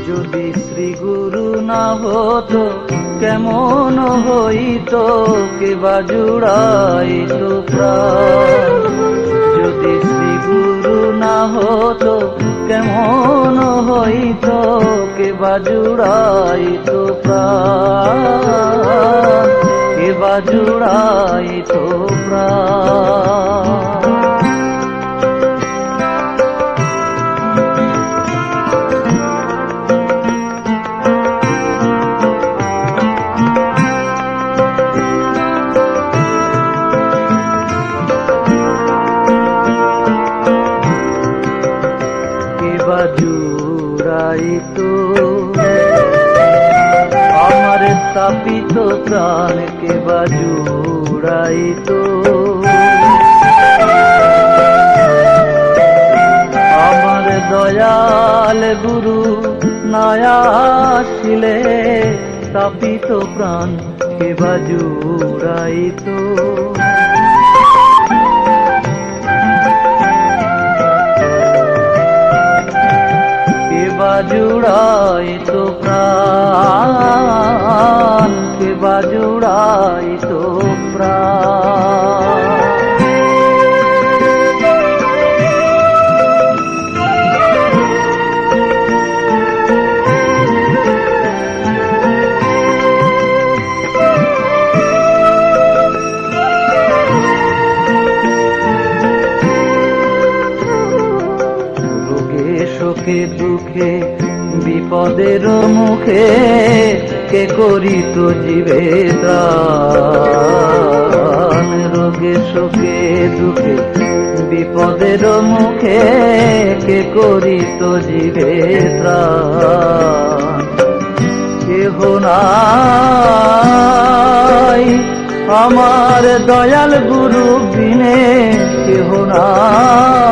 যদি শ্রী গুরু না হতো কেমন হইতো, কে বা জুড়াইতো প্রাণ। যদি শ্রী গুরু না হতো কেমন হইতো, কে বা জুড়াইতো প্রাণ, কে বা জুড়াইতো প্রাণ। জুড়াইতো আমার স্থাপিত প্রাণ, কে বা জুড়াইতো আমার দয়াল গুরু নায়া ছিলে, স্থাপিত প্রাণ কে বা জুড়াইতো। জুড়াইতো প্রাণ, কে বা জুড়াইতো প্রাণ। রোগে শোকে দুঃখে বিপদের মুখে, কে করিত জীবে ত্রাণ। রোগে শোকে দুঃখে বিপদের মুখে, কে করিত জীবে ত্রাণ। কেহ নাই আমার দয়াল গুরু বিনে, কেহ নাই